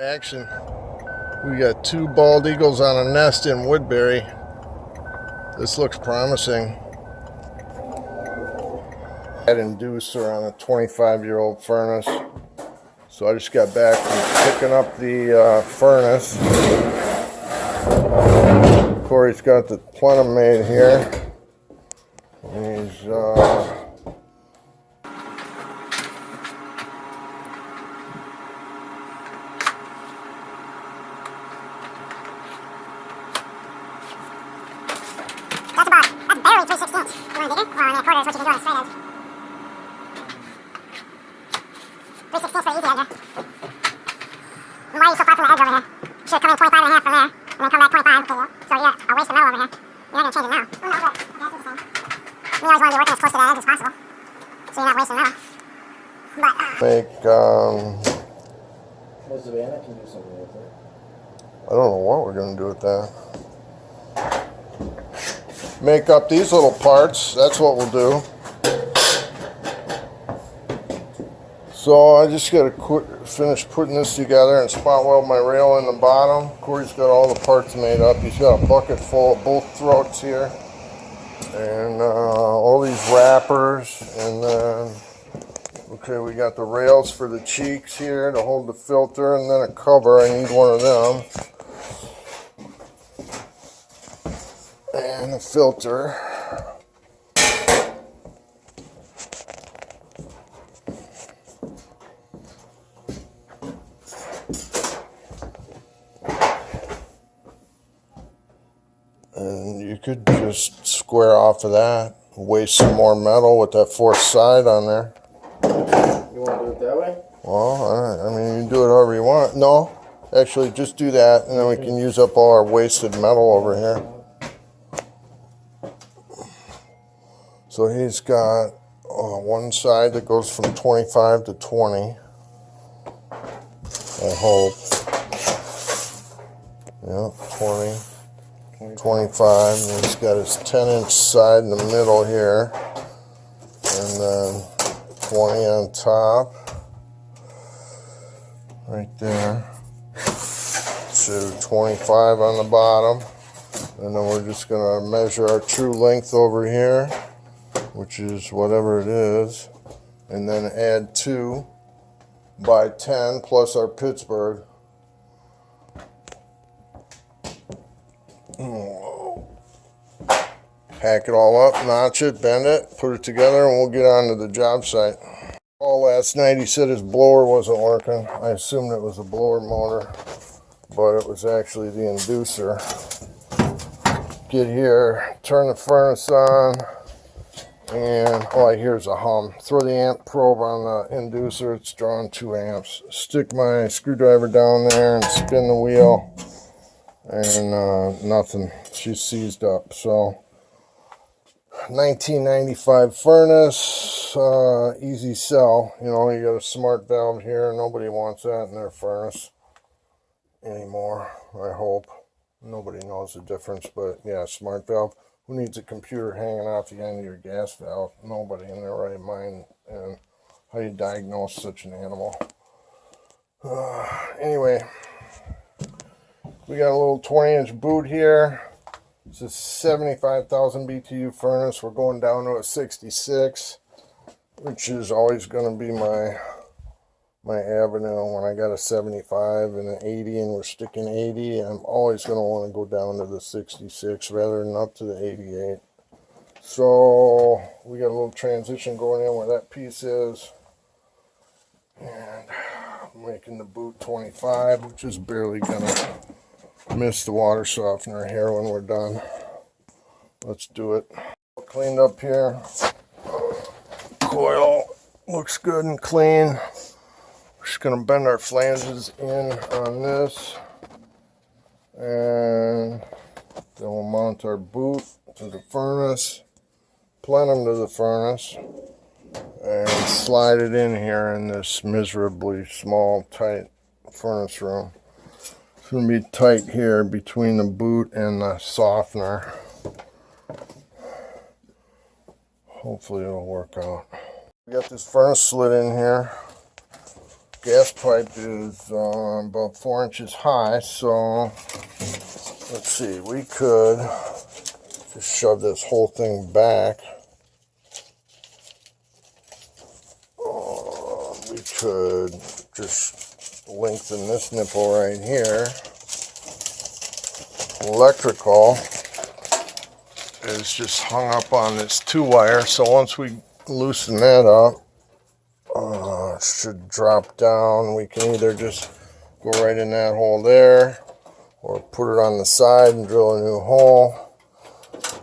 Action. We got two bald eagles on a nest in Woodbury. This looks promising. That inducer on a 25-year-old furnace. So I just got back from picking up the furnace. Corey's got the plenum made here. And he's That's barely 3/16. You want bigger? Or a quarter is what you can do on a straight edge. 3/16 for easy edger. And why are you so far from the edge over here? Should come in 25 and a half from there, and then come back 25. Okay, so yeah, a waste of metal over here. You're not going to change it now. Oh, no, but okay, that's the same. We always want to be working as close to that edge as possible, so you're not wasting metal. But, make, What's the van? I can do something with it. I don't know what we're going to do with that. Make up these little parts. That's what we'll do. So I just got to finish putting this together and spot weld my rail in the bottom. Corey's got all the parts made up. He's got a bucket full of both throats here. And all these wrappers. And then, okay, we got the rails for the cheeks here to hold the filter. And then a cover. I need one of them. And a filter. And you could just square off of that, waste some more metal with that fourth side on there. You want to do it that way? Well, I mean, you can do it however you want. No, actually, just do that, and then we can use up all our wasted metal over here. So he's got one side that goes from 25 to 20, I hope. Yeah, 20, 25, and he's got his 10-inch side in the middle here, and then 20 on top, right there. So 25 on the bottom, and then we're just gonna measure our true length over here, which is whatever it is, and then add 2 by 10 plus our Pittsburgh. Hack it all up, notch it, bend it, put it together, and we'll get on to the job site. All last night he said his blower wasn't working. I assumed it was a blower motor, but it was actually the inducer. Get here, turn the furnace on, and all I hear is a hum. Throw the amp probe on the inducer, it's drawing 2 amps. Stick my screwdriver down there and spin the wheel, and nothing. She's seized up. So 1995 furnace, easy sell. You know, you got a smart valve here. Nobody wants that in their furnace anymore, I hope. Nobody knows the difference, but yeah, smart valve. Who needs a computer hanging off the end of your gas valve? Nobody in their right mind. And how do you diagnose such an animal? Anyway, we got a little 20-inch boot here. It's a 75,000 BTU furnace. We're going down to a 66, which is always going to be my avenue. When I got a 75 and an 80 and we're sticking 80, I'm always going to want to go down to the 66 rather than up to the 88. So we got a little transition going in where that piece is. And I'm making the boot 25, which is barely going to miss the water softener here when we're done. Let's do it. Cleaned up here. Coil looks good and clean. We're just going to bend our flanges in on this, and then we'll mount our boot to the furnace, plenum to the furnace, and slide it in here in this miserably small, tight furnace room. It's going to be tight here between the boot and the softener. Hopefully it'll work out. We got this furnace slid in here. gas pipe is about 4 inches high, so let's see, we could just shove this whole thing back. We could just lengthen this nipple right here. Electrical is just hung up on this 2-wire, so once we loosen that up, it should drop down. We can either just go right in that hole there or put it on the side and drill a new hole.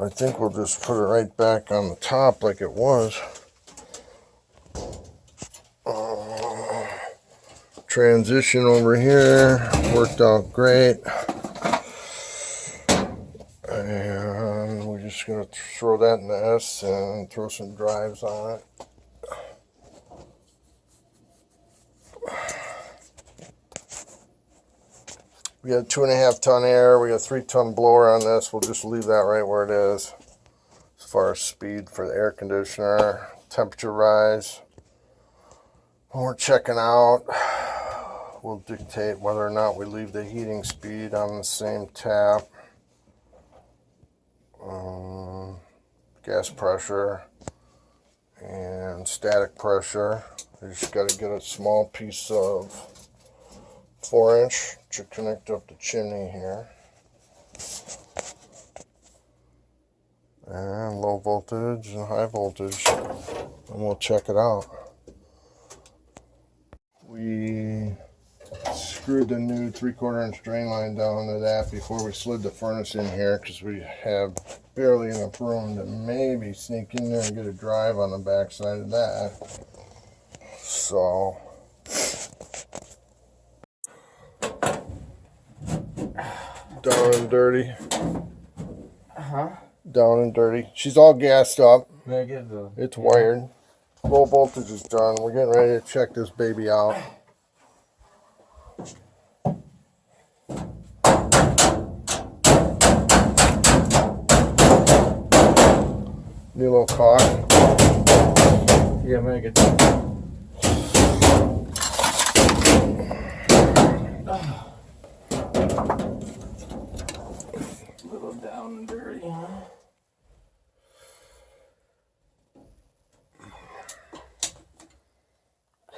I think we'll just put it right back on the top like it was. Transition over here worked out great. And we're just going to throw that in the S and throw some drives on it. We got 2.5 ton air. We got 3-ton blower on this. We'll just leave that right where it is. As far as speed for the air conditioner, temperature rise. When we're checking out, we'll dictate whether or not we leave the heating speed on the same tap. Gas pressure and static pressure. We just got to get a small piece of 4-inch to connect up the chimney here. And low voltage and high voltage. And we'll check it out. We screwed the new 3/4 inch drain line down to that before we slid the furnace in here, because we have barely enough room to maybe sneak in there and get a drive on the back side of that. So down and dirty. Down and dirty. She's all gassed up. It's wired. Low voltage is done. We're getting ready to check this baby out. New little cock. Yeah, make it. A little down and dirty, huh?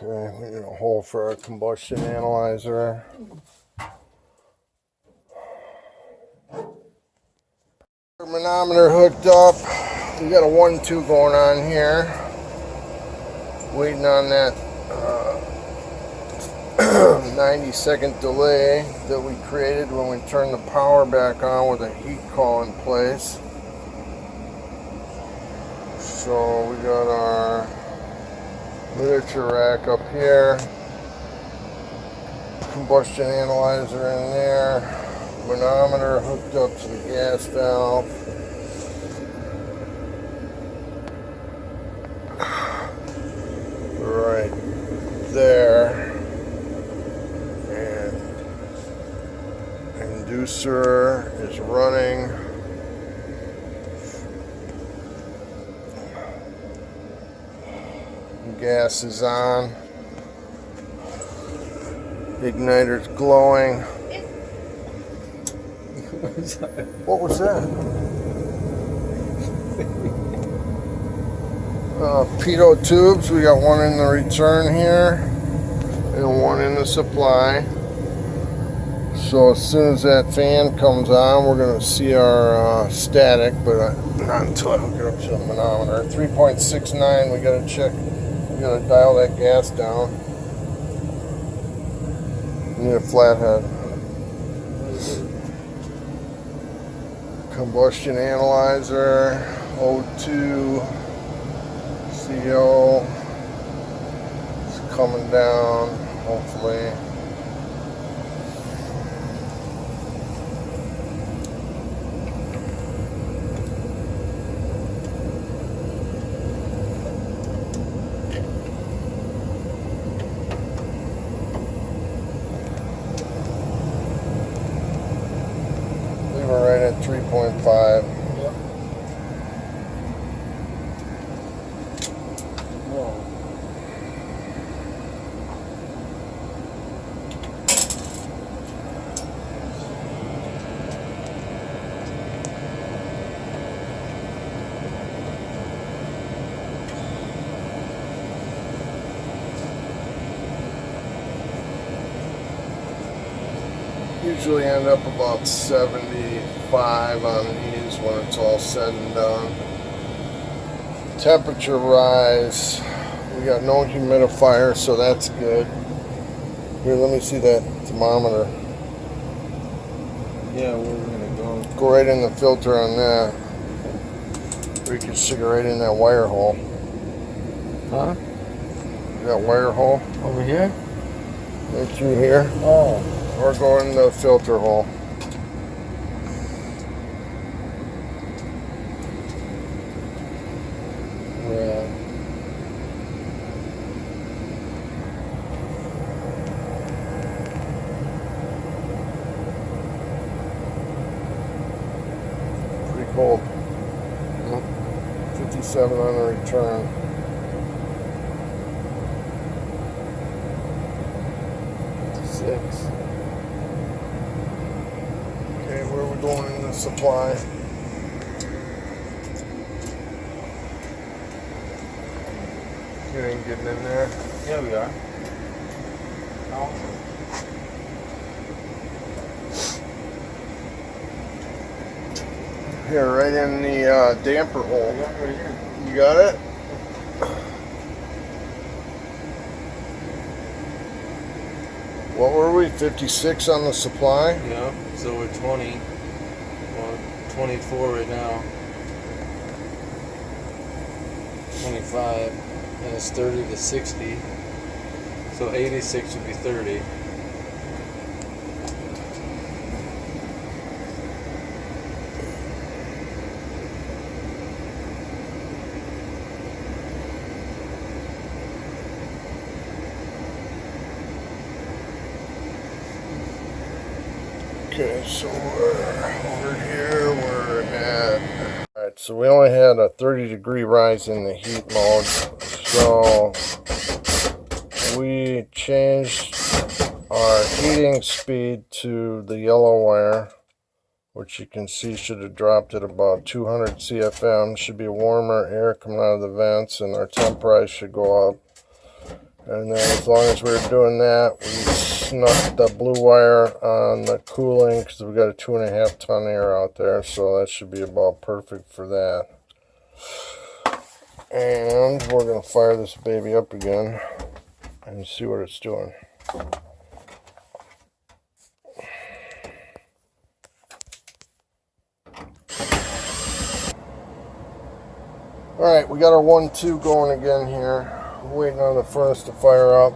Okay, we need a hole for our combustion analyzer. Manometer hooked up. We got a 1-2 going on here. Waiting on that 90-second delay that we created when we turned the power back on with a heat coil in place. So we got our literature rack up here, combustion analyzer in there, manometer hooked up to the gas valve. Right there. And inducer is running. Gas is on. Igniter's glowing. What was that? Pitot tubes. We got one in the return here and one in the supply. So as soon as that fan comes on, we're going to see our static, but not until I hook it up to the manometer. 3.69. We got to check. We got to dial that gas down. Need a flathead. Combustion analyzer, O2, CO. It's coming down, hopefully. Right at 3.5. Yep. Whoa. Usually end up about 75 on these when it's all said and done. Temperature rise. We got no humidifier, so that's good. Here, let me see that thermometer. Yeah, where we're gonna go. Go right in the filter on that. Or you can stick it right in that wire hole. Huh? That wire hole Over here? right through here. Oh. Or go in the filter hole. Yeah. Pretty cold. Huh? 57 on the return. Six. Okay, where are we going in the supply? You ain't getting in there. Yeah, we are. Oh. Here, right in the damper hole. Yeah, right here. You got it? What were we? 56 on the supply? Yeah. So we're 20. Well, 24 right now. 25. And it's 30 to 60. So 86 would be 30. Okay, so we're over here, we're at... Alright, so we only had a 30-degree rise in the heat mode, so we changed our heating speed to the yellow wire, which you can see should have dropped at about 200 CFM. Should be warmer air coming out of the vents, and our temp rise should go up. And then as long as we're doing that, we snuck the blue wire on the cooling because we got a 2.5 ton air out there, so that should be about perfect for that. And we're going to fire this baby up again and see what it's doing. Alright, we got our 1-2 going again here. Waiting on the furnace to fire up.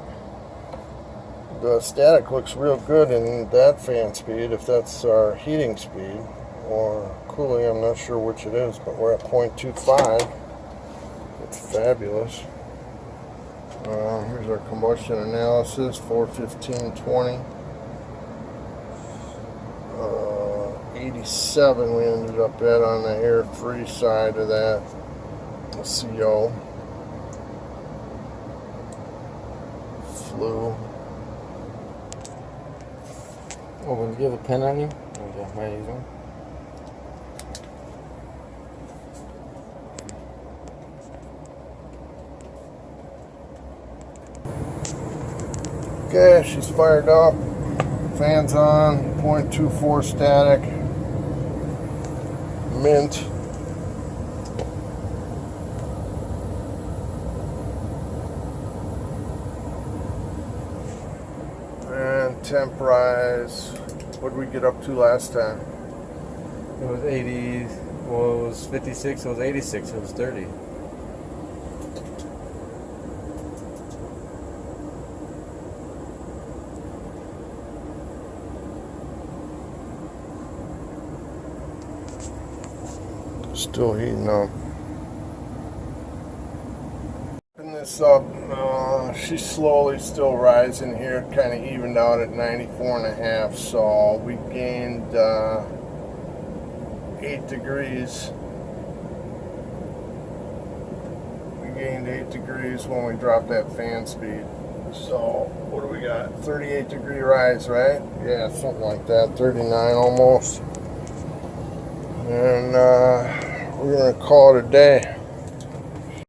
The static looks real good in that fan speed, if that's our heating speed or cooling, I'm not sure which it is, but we're at 0.25. It's fabulous. Here's our combustion analysis, 415.20. 87 we ended up at on the air-free side of that, the CO. Flue. Oh, when you have a pen on you? Okay, might use one. Okay, she's fired up. Fans on, 0.24 static. Mint. And temp rise. What did we get up to last time? It was 80. Well, it was 56. It was 86. It was 30. Still heating up. Putting this up, she's slowly still rising here, kind of evened out at 94.5, so we gained 8 degrees. We gained 8 degrees when we dropped that fan speed. So, what do we got? 38 degree rise, right? Yeah, something like that, 39 almost. And we're gonna call it a day.